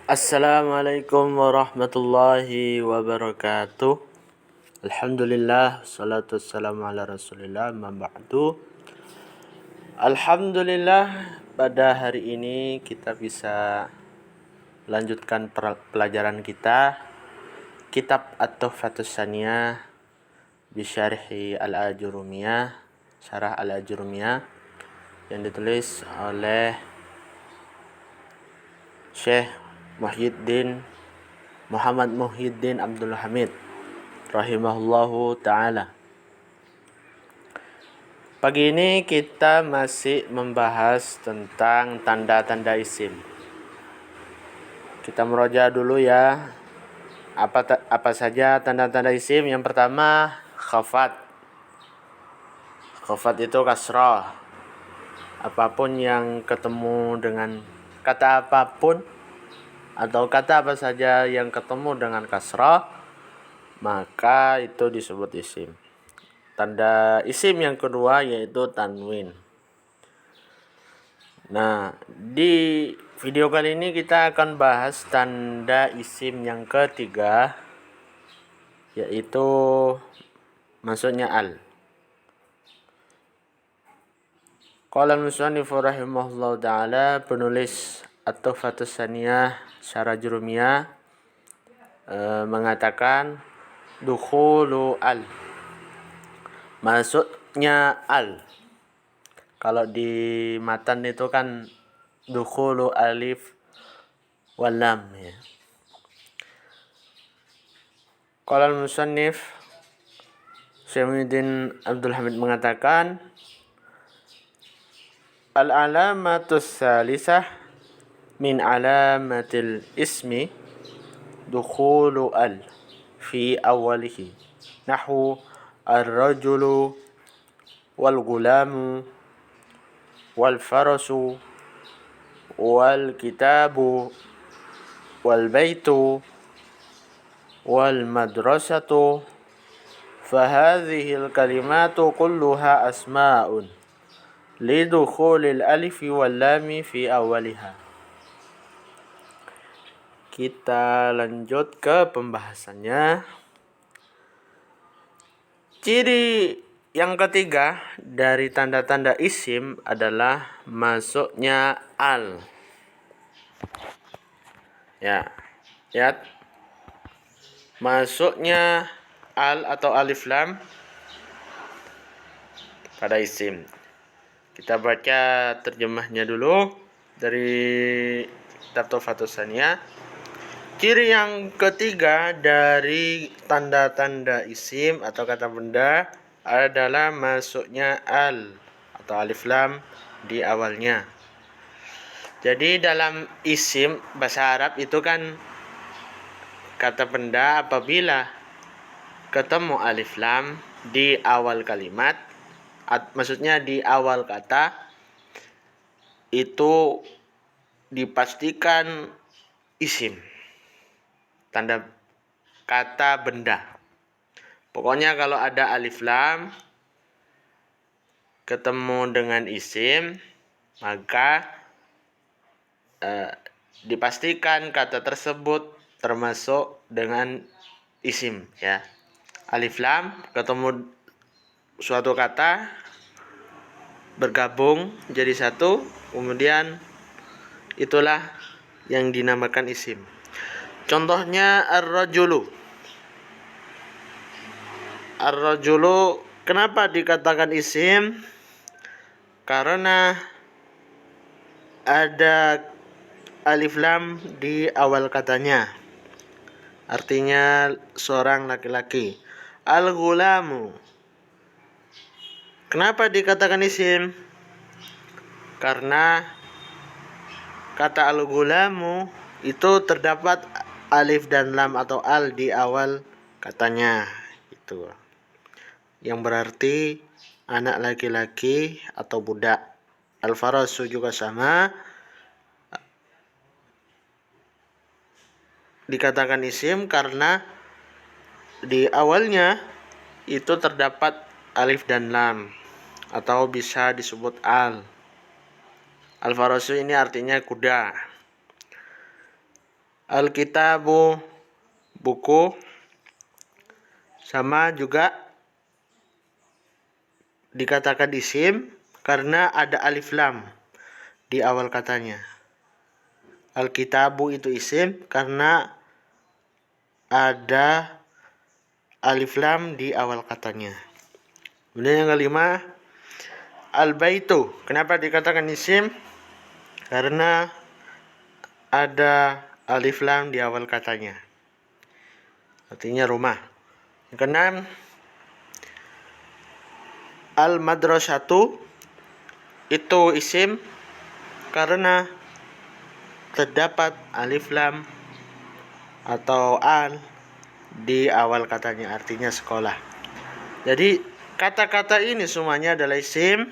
Assalamualaikum warahmatullahi wabarakatuh. Alhamdulillah, salatu wassalamu ala rasulillah, amma ba'du. Alhamdulillah, pada hari ini kita bisa lanjutkan pelajaran kita Kitab At-Tuhfatus Saniyah Bisyarhi Al-Ajurumiyah, Syarah Al-Ajurumiyah, yang ditulis oleh Syekh Muhammad Muhyiddin Abdul Hamid rahimahullahu ta'ala. Pagi ini kita masih membahas tentang tanda-tanda isim. Kita meroja dulu ya. Apa saja tanda-tanda isim? Yang pertama, khafat. Khafat itu kasrah. Apapun yang ketemu dengan kata apapun atau kata apa saja yang ketemu dengan kasrah, maka itu disebut isim. Tanda isim yang kedua yaitu tanwin. Nah, di video kali ini kita akan bahas tanda isim yang ketiga, yaitu maksudnya al. Qala al-musannif rahimahullahu ta'ala, penulis At-Tuhfatus Saniyah Syarah Jurumiyah mengatakan dukhulu al. Maksudnya al. Kalau di matan itu kan dukhulu alif wal lam ya. Qala al-musannif Syaikhudin Abdul Hamid mengatakan al-alamatus salisah min alamatil ismi dukhulu al fi awalihi nahu ar-rajulu wal gulamu wal farasu wal kitabu wal baitu wal madrasatu fahadhihil kalimatu kulluha asma'un lidukhulil alifi wal lami fi awaliha. Kita lanjut ke pembahasannya. Ciri yang ketiga dari tanda-tanda isim adalah masuknya al. Ya, lihat. Masuknya al atau alif lam pada isim. Kita baca terjemahnya dulu dari Kitab Tuhfatus Saniyah. Ciri yang ketiga dari tanda-tanda isim atau kata benda adalah masuknya al atau alif lam di awalnya. Jadi dalam isim bahasa Arab itu kan kata benda apabila ketemu alif lam di awal kalimat, maksudnya di awal kata, itu dipastikan isim. Tanda kata benda. Pokoknya kalau ada alif lam ketemu dengan isim, maka dipastikan kata tersebut termasuk dengan isim ya. Alif lam ketemu suatu kata bergabung jadi satu, kemudian itulah yang dinamakan isim. Contohnya ar-rajulu. Ar-rajulu kenapa dikatakan isim? Karena ada alif lam di awal katanya. Artinya seorang laki-laki. Al-ghulamu. Kenapa dikatakan isim? Karena kata al-ghulamu itu terdapat alif dan lam atau al di awal katanya. Itu. Yang berarti anak laki-laki atau budak. Al-farasu juga sama. Dikatakan isim karena di awalnya itu terdapat alif dan lam atau bisa disebut al. Al-farasu ini artinya kuda. Alkitabu buku, sama juga dikatakan isim karena ada alif lam di awal katanya. Alkitabu itu isim karena ada alif lam di awal katanya. Kemudian yang kelima, al-baitu. Kenapa dikatakan isim? Karena ada alif lam di awal katanya. Artinya rumah. Yang keenam, al-madrasatu itu isim karena terdapat alif lam atau al di awal katanya, artinya sekolah. Jadi kata-kata ini semuanya adalah isim.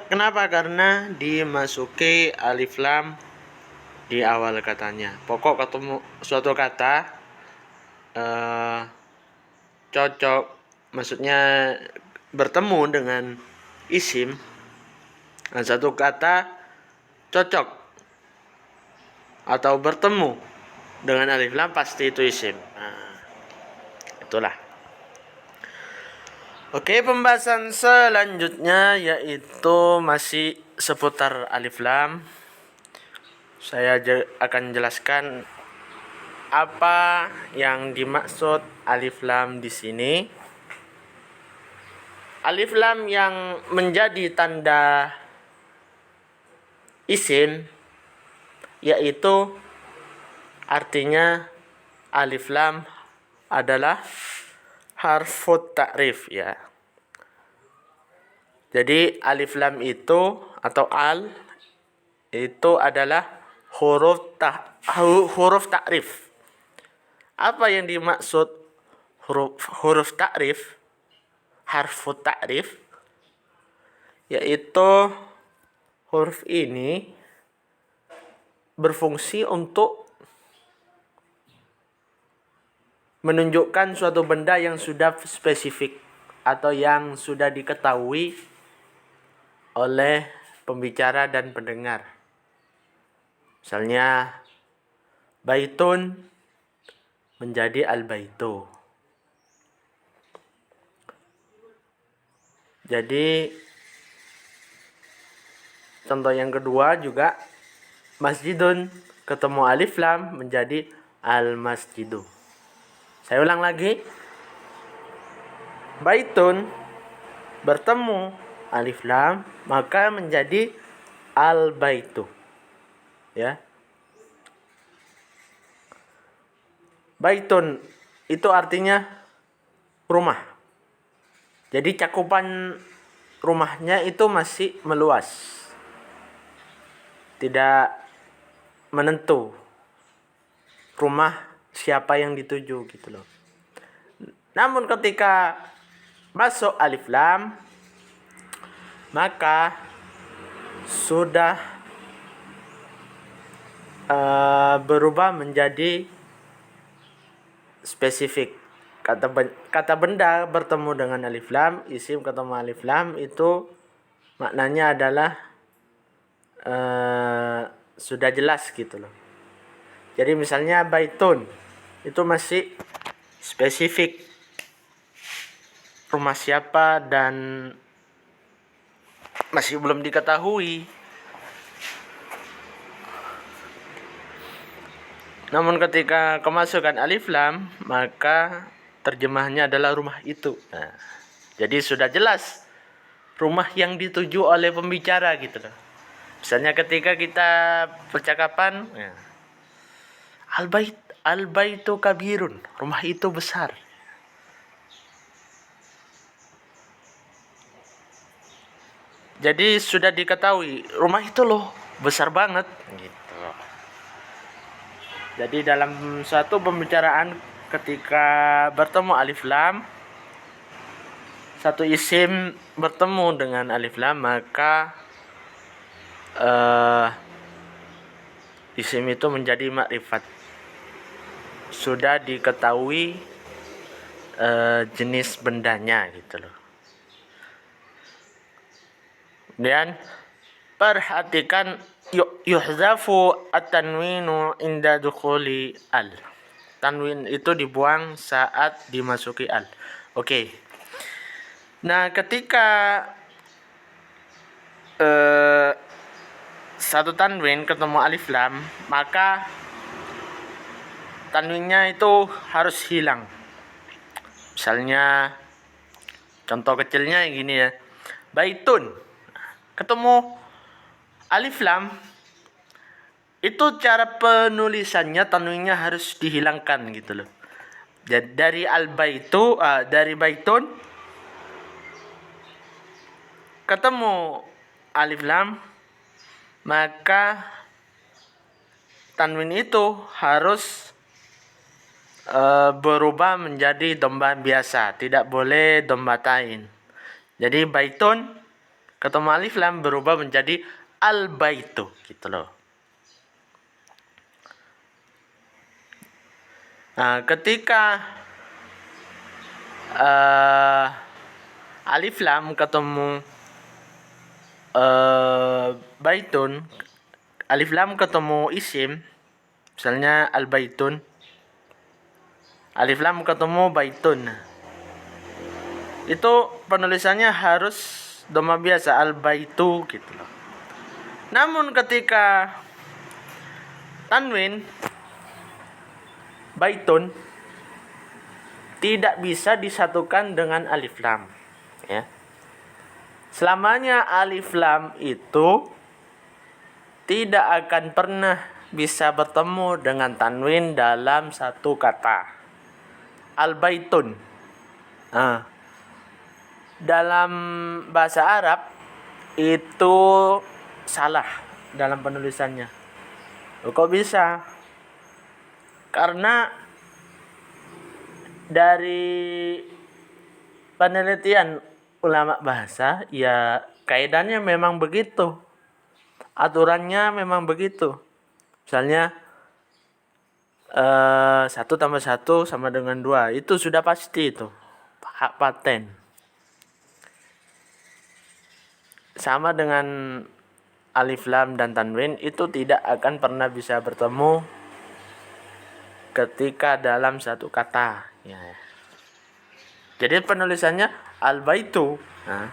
Kenapa? Karena dimasuki alif lam di awal katanya. Pokok ketemu suatu kata cocok, maksudnya bertemu dengan isim. Nah, satu kata cocok atau bertemu dengan alif lam pasti itu isim. Nah, itulah. Oke, pembahasan selanjutnya yaitu masih seputar alif lam. Saya akan jelaskan apa yang dimaksud alif lam di sini. Alif lam yang menjadi tanda isim yaitu artinya alif lam adalah harfut ta'rif ya. Jadi alif lam itu atau al itu adalah huruf ta'rif. Apa yang dimaksud huruf ta'rif? Harfut ta'rif yaitu huruf ini berfungsi untuk menunjukkan suatu benda yang sudah spesifik atau yang sudah diketahui oleh pembicara dan pendengar. Misalnya baitun menjadi al-baitu. Jadi contoh yang kedua juga masjidun ketemu alif lam menjadi al-masjidu. Saya ulang lagi. Baitun bertemu alif lam maka menjadi al-baitu. Ya. Baitun itu artinya rumah. Jadi cakupan rumahnya itu masih meluas. Tidak menentu rumah siapa yang dituju gitu loh. Namun ketika masuk alif lam maka sudah berubah menjadi spesifik. Kata benda bertemu dengan alif lam, isim ketemu alif lam itu maknanya adalah sudah jelas gitu loh. Jadi misalnya baitun itu masih spesifik rumah siapa dan masih belum diketahui. Namun ketika kemasukan alif lam maka terjemahnya adalah rumah itu. Nah, jadi sudah jelas rumah yang dituju oleh pembicara gitu loh. Misalnya ketika kita percakapan, ya, al-baitu kabirun, rumah itu besar. Jadi sudah diketahui rumah itu loh besar banget gitu. Jadi dalam suatu pembicaraan ketika bertemu alif lam, satu isim bertemu dengan alif lam maka isim itu menjadi makrifat. Sudah diketahui jenis bendanya gitu loh. Dan perhatikan yuhzafu at-tanwinu inda dukhuli al. Tanwin itu dibuang saat dimasuki al. Oke. Nah, ketika satu tanwin ketemu alif lam, maka tanwinnya itu harus hilang. Misalnya contoh kecilnya yang gini ya. Baitun ketemu alif lam, itu cara penulisannya tanwinnya harus dihilangkan gitu loh. Jadi dari baitun ketemu alif lam, maka tanwin itu harus berubah menjadi domba biasa, tidak boleh domba tain. Jadi baitun ketemu alif lam berubah menjadi al baitu gitu loh. Nah, ketika alif lam ketemu baitun, alif lam ketemu isim, misalnya al baitun, alif lam ketemu baitun, itu penulisannya harus dhamma biasa, al baitu gitu loh. Namun ketika tanwin baitun tidak bisa disatukan dengan alif lam ya. Selamanya alif lam itu tidak akan pernah bisa bertemu dengan tanwin dalam satu kata. Al-baitun. Nah, dalam bahasa Arab itu salah dalam penulisannya. Kok bisa? Karena dari penelitian ulama bahasa, ya kaidahnya memang begitu. Aturannya memang begitu. Misalnya 1 tambah 1 sama dengan 2. Itu sudah pasti itu. Hak paten. Sama dengan alif lam dan tanwin, itu tidak akan pernah bisa bertemu ketika dalam satu kata ya. Jadi penulisannya al-baitu, nah,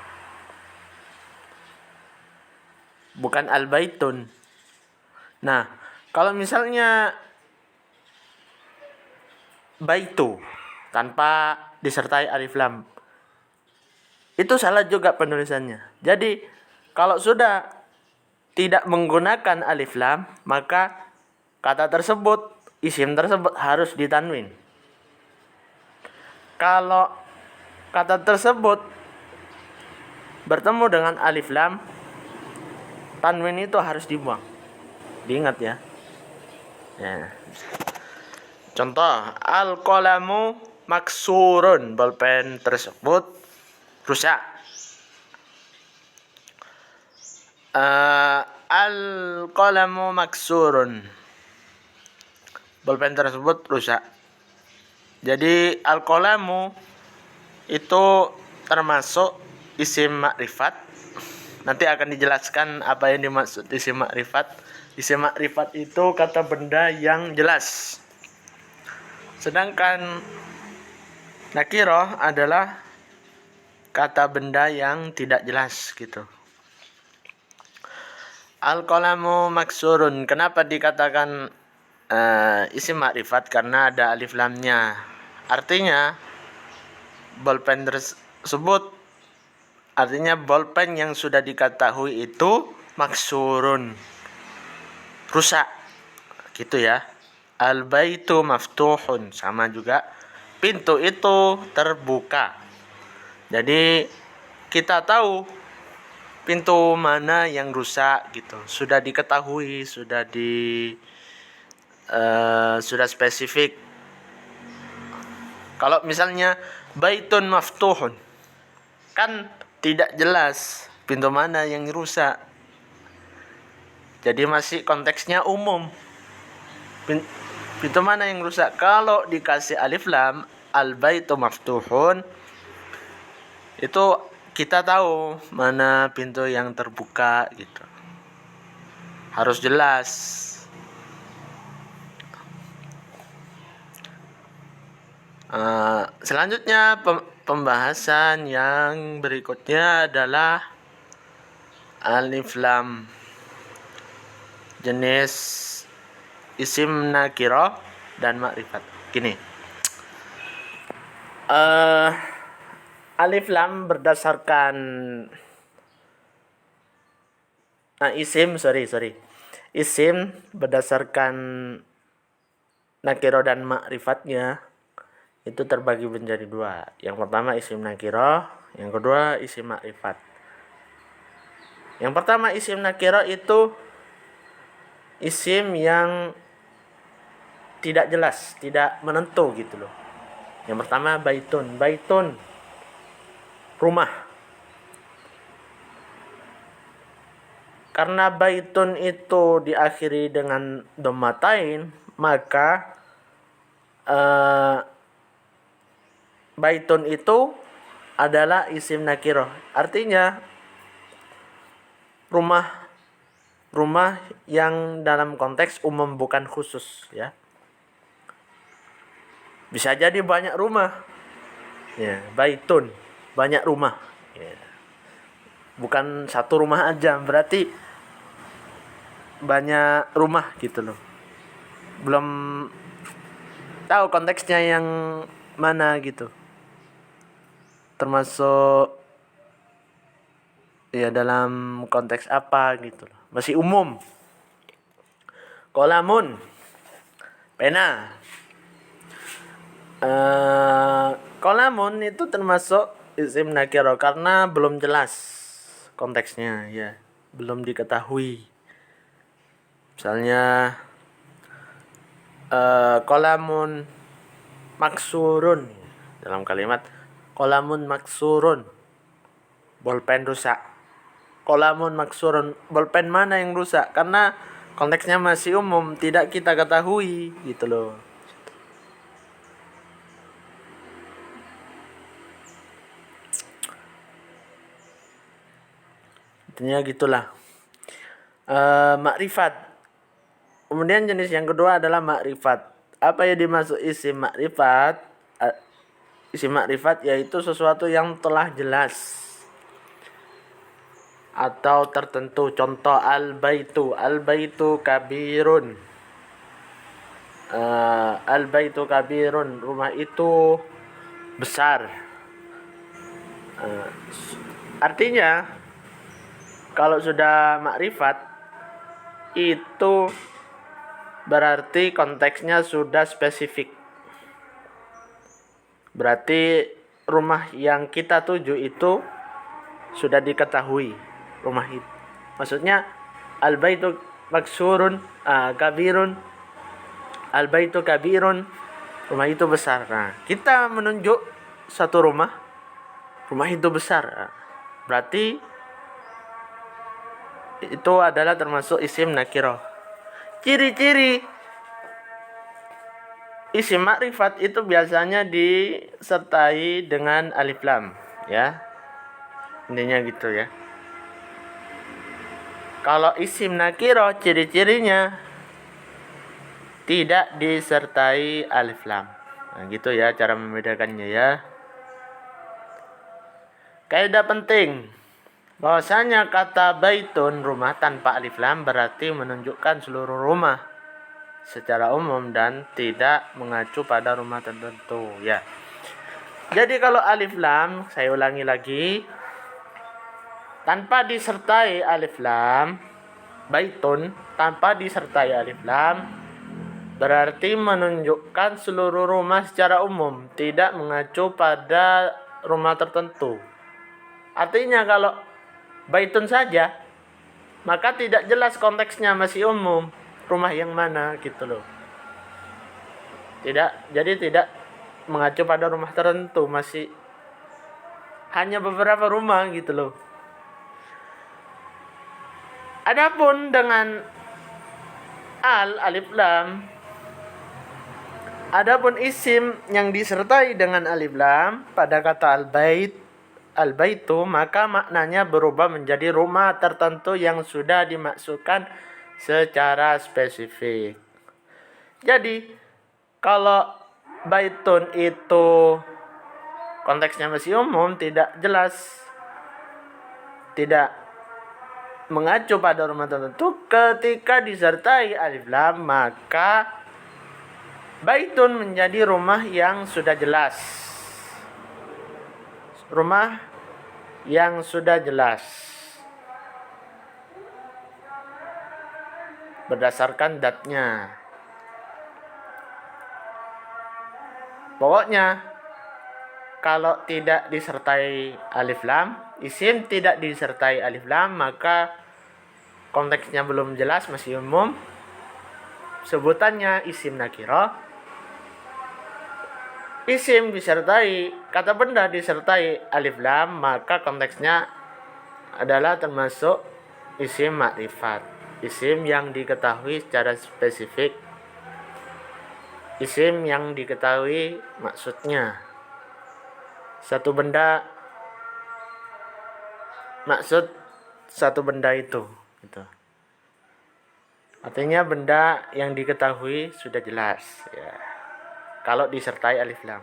bukan al-baitun. Nah, kalau misalnya baitu tanpa disertai alif lam, itu salah juga penulisannya. Jadi kalau sudah tidak menggunakan alif lam, maka kata tersebut, isim tersebut harus ditanwin. Kalau kata tersebut bertemu dengan alif lam, tanwin itu harus dibuang. Diingat ya. Ya. Contoh, al-qalamu maksurun, bolpen tersebut rusak. Al-qalamu maksurun, bolpen tersebut rusak. Jadi al-qalamu itu termasuk isim makrifat. Nanti akan dijelaskan apa yang dimaksud isim makrifat. Isim makrifat itu kata benda yang jelas. Sedangkan nakirah adalah kata benda yang tidak jelas gitu. Al-qalamu maksurun. Kenapa dikatakan isim makrifat? Karena ada alif lamnya. Artinya bolpen tersebut, artinya bolpen yang sudah diketahui itu maksurun, rusak gitu ya. Al-baitu maftuhun, sama juga pintu itu terbuka. Jadi kita tahu pintu mana yang rusak gitu, sudah diketahui, sudah spesifik. Kalau misalnya baitun maftuhun, kan tidak jelas pintu mana yang rusak. Jadi masih konteksnya umum. Pintu mana yang rusak? Kalau dikasih alif lam, al baitu maftuhun, itu kita tahu mana pintu yang terbuka gitu. harus jelas. Selanjutnya pembahasan yang berikutnya adalah alif lam, jenis isim nakirah dan makrifat. Gini, alif lam berdasarkan isim berdasarkan nakirah dan makrifatnya itu terbagi menjadi dua. Yang pertama isim nakirah, yang kedua isim makrifat. Yang pertama isim nakirah itu isim yang tidak jelas, tidak menentu gitu loh. Yang pertama baitun, rumah. Karena baitun itu diakhiri dengan dhammatain, maka baitun itu adalah isim nakirah. Artinya rumah yang dalam konteks umum bukan khusus ya. Bisa jadi banyak rumah. Ya, baitun, banyak rumah. Ya. Bukan satu rumah aja, berarti banyak rumah gitu loh. Belum tahu konteksnya yang mana gitu. Termasuk ya dalam konteks apa gitu loh. Masih umum. Qalamun, pena. Qalamun itu termasuk isim nakirah karena belum jelas konteksnya ya, belum diketahui. Misalnya qalamun maksurun, dalam kalimat qalamun maksurun, bolpen rusak. Qalamun maksurun, bolpen mana yang rusak? Karena konteksnya masih umum, tidak kita ketahui gitu loh. Intinya gitulah. Makrifat. Kemudian jenis yang kedua adalah makrifat. Apa yang dimaksud isim makrifat? Isim makrifat yaitu sesuatu yang telah jelas atau tertentu. Contoh al-baitu kabirun. Al-baitu kabirun, rumah itu besar. Artinya kalau sudah makrifat itu berarti konteksnya sudah spesifik. Berarti rumah yang kita tuju itu sudah diketahui rumah itu. Maksudnya al-baitu maksurun kabirun, al-baitu kabirun, rumah itu besar. Nah, kita menunjuk satu rumah itu besar. Berarti itu adalah termasuk isim nakirah. Ciri-ciri isim makrifat itu biasanya disertai dengan alif lam ya. Intinya gitu ya. Kalau isim nakirah ciri-cirinya tidak disertai alif lam. Nah, gitu ya cara membedakannya ya. Kaidah penting bahwasanya kata baitun, rumah, tanpa alif lam berarti menunjukkan seluruh rumah secara umum dan tidak mengacu pada rumah tertentu ya. Jadi kalau alif lam, saya ulangi lagi, tanpa disertai alif lam, baitun tanpa disertai alif lam berarti menunjukkan seluruh rumah secara umum, tidak mengacu pada rumah tertentu. Artinya kalau baitun saja, maka tidak jelas konteksnya, masih umum, rumah yang mana gitu loh. Jadi tidak mengacu pada rumah tertentu, masih hanya beberapa rumah gitu loh. Adapun dengan alif lam, adapun isim yang disertai dengan alif lam pada kata al-baitu, maka maknanya berubah menjadi rumah tertentu yang sudah dimaksudkan secara spesifik. Jadi kalau baitun itu konteksnya masih umum, tidak jelas, tidak mengacu pada rumah tertentu, ketika disertai alif lam maka baitun menjadi rumah yang sudah jelas. Rumah yang sudah jelas berdasarkan datnya. Pokoknya kalau tidak disertai alif lam, isim tidak disertai alif lam, maka konteksnya belum jelas, masih umum, sebutannya isim nakirah. Isim disertai, kata benda disertai alif lam, maka konteksnya adalah termasuk isim makrifat, isim yang diketahui secara spesifik, isim yang diketahui maksudnya. Satu benda, maksud satu benda itu gitu. Artinya benda yang diketahui sudah jelas ya, kalau disertai alif lam.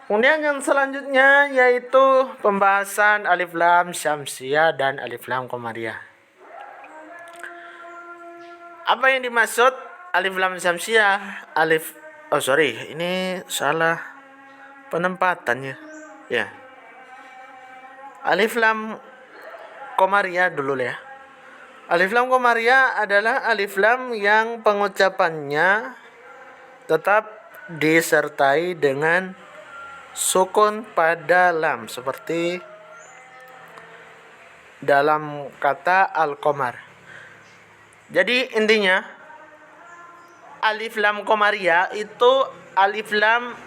Kemudian yang selanjutnya yaitu pembahasan alif lam syamsiyah dan alif lam qamariyah. Apa yang dimaksud alif lam syamsiyah? Ini salah penempatannya. Ya. Alif lam qamariyah dulu ya. Alif lam qamariyah adalah alif lam yang pengucapannya tetap disertai dengan sukun pada lam, seperti dalam kata al-qamar. Jadi intinya alif lam qamariyah itu alif lam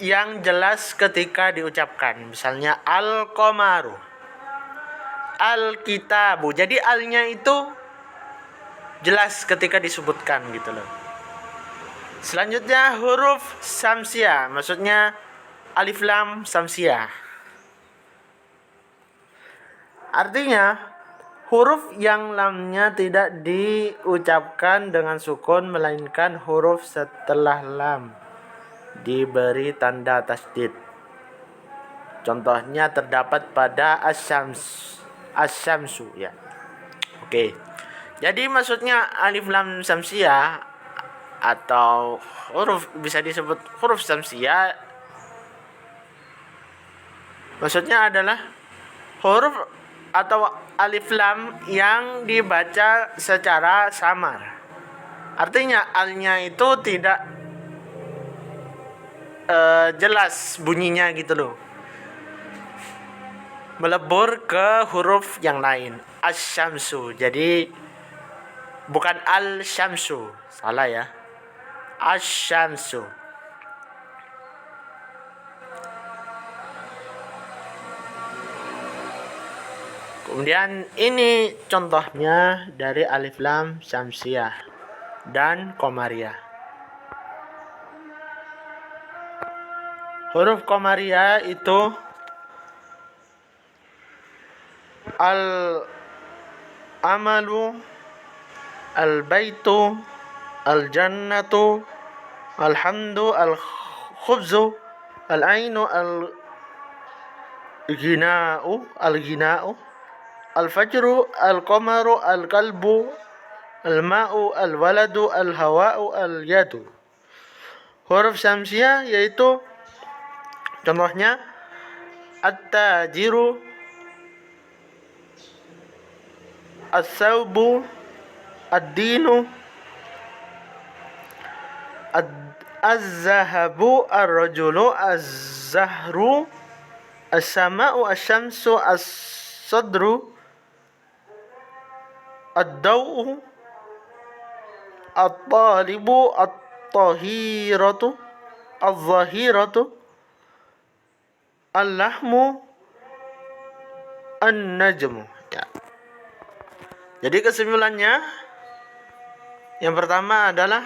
yang jelas ketika diucapkan. Misalnya al-qamaru, al-kitabu. Jadi alnya itu jelas ketika disebutkan gitu loh. Selanjutnya huruf syamsiyah, maksudnya alif lam syamsiyah. Artinya huruf yang lamnya tidak diucapkan dengan sukun, melainkan huruf setelah lam diberi tanda tasdid. Contohnya terdapat pada asyamsu ya. Oke. Jadi maksudnya alif lam syamsiyah atau huruf, bisa disebut huruf syamsiyah, maksudnya adalah huruf atau alif lam yang dibaca secara samar. Artinya alnya itu tidak jelas bunyinya gitu loh, melebur ke huruf yang lain. Asyamsu, jadi bukan al-syamsu, salah ya, asyamsu. Kemudian ini contohnya dari alif lam syamsiyah dan qamariyah. Huruf qamariyah itu al-amalu, al-baitu, al-jannatu, alhamdu, al-khubzu, al-ainu, al-ghina'u, al-fajru, al-qamaru, al-qalbu, al-ma'u, al-waladu, al-hawa'u, al-yadu. Huruf syamsiyah yaitu contohnya at-tajiru, as-sawbu, ad-dinu, az-zahabu, ar-rajulu, az-zahru, as-sama'u, asy-syamsu, as-sadru, ad-daw'u, at-talibu, at-tahiratu, az-zahiratu, al-lahmu, an-najmu ya. Jadi kesimpulannya, yang pertama adalah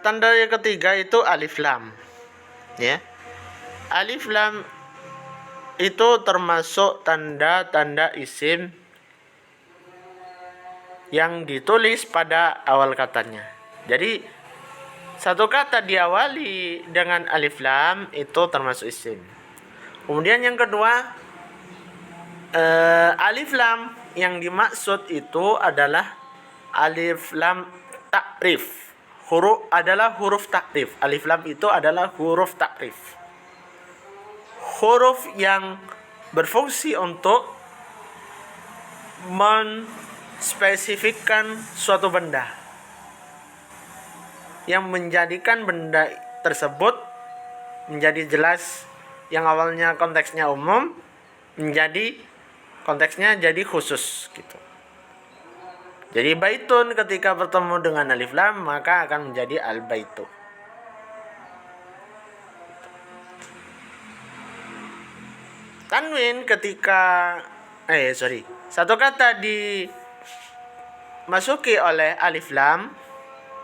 tanda yang ketiga itu alif lam ya. Alif lam itu termasuk tanda-tanda isim yang ditulis pada awal katanya. Jadi satu kata diawali dengan alif lam itu termasuk isim. Kemudian yang kedua, alif lam yang dimaksud itu adalah alif lam takrif. Huruf adalah huruf takrif. Alif lam itu adalah huruf takrif. Huruf yang berfungsi untuk menspesifikkan suatu benda, yang menjadikan benda tersebut menjadi jelas, yang awalnya konteksnya umum menjadi konteksnya jadi khusus gitu. Jadi baitun ketika bertemu dengan alif lam maka akan menjadi al baitu. Tanwin ketika satu kata dimasuki oleh alif lam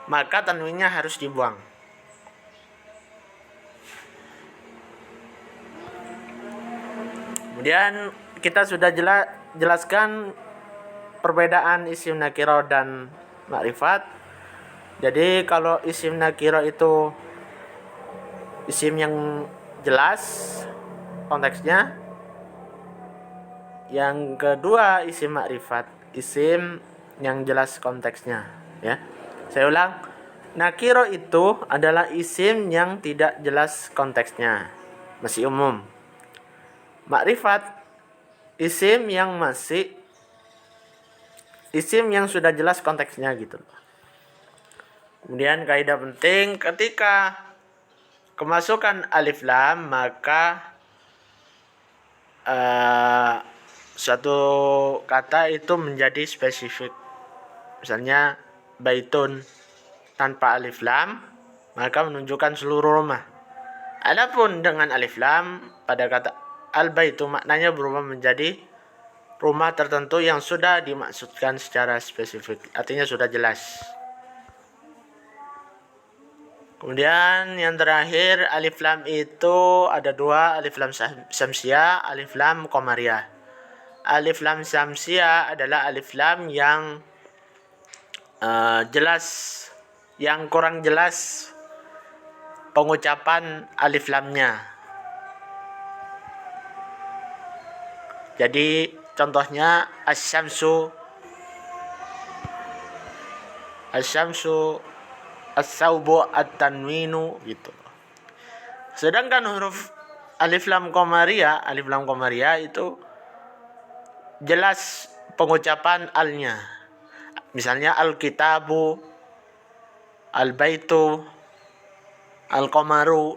maka tanwinnya harus dibuang. Kemudian kita sudah jelaskan perbedaan isim nakiro dan makrifat. Jadi kalau isim nakiro itu isim yang jelas konteksnya. Yang kedua isim makrifat, isim yang jelas konteksnya, ya. Saya ulang. Nakiro itu adalah isim yang tidak jelas konteksnya, masih umum. Makrifat isim yang sudah jelas konteksnya gitu. Kemudian kaidah penting ketika kemasukan alif lam maka suatu kata itu menjadi spesifik. Misalnya baitun tanpa alif lam maka menunjukkan seluruh rumah. Adapun dengan alif lam pada kata al baitu maknanya berubah menjadi rumah tertentu yang sudah dimaksudkan secara spesifik, artinya sudah jelas. Kemudian yang terakhir alif lam itu ada dua, alif lam syamsiyah, alif lam qamariyah. Alif lam syamsiyah adalah alif lam yang jelas, yang kurang jelas pengucapan alif lamnya. Jadi contohnya asy-syamsu, as-saubu, at-tanwinu gitu. Sedangkan huruf alif lam qamariyah itu jelas pengucapan alnya. Misalnya al-kitabu, al-baitu, al-qamaru.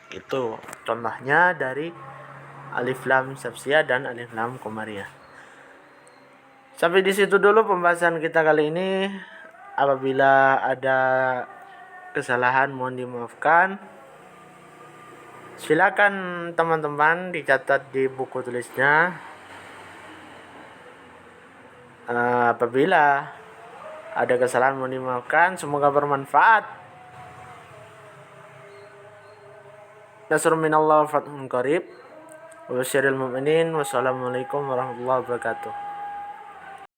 Itu contohnya dari alif lam syamsiyah dan alif lam qamariyah. Sampai di situ dulu pembahasan kita kali ini. Apabila ada kesalahan mohon dimaafkan. Silakan teman-teman dicatat di buku tulisnya. Apabila ada kesalahan mohon dimaafkan. Semoga bermanfaat. Nasrun minallah wa fathun qarib. Wa basyiril mu'minin. Wassalamualaikum warahmatullahi wabarakatuh.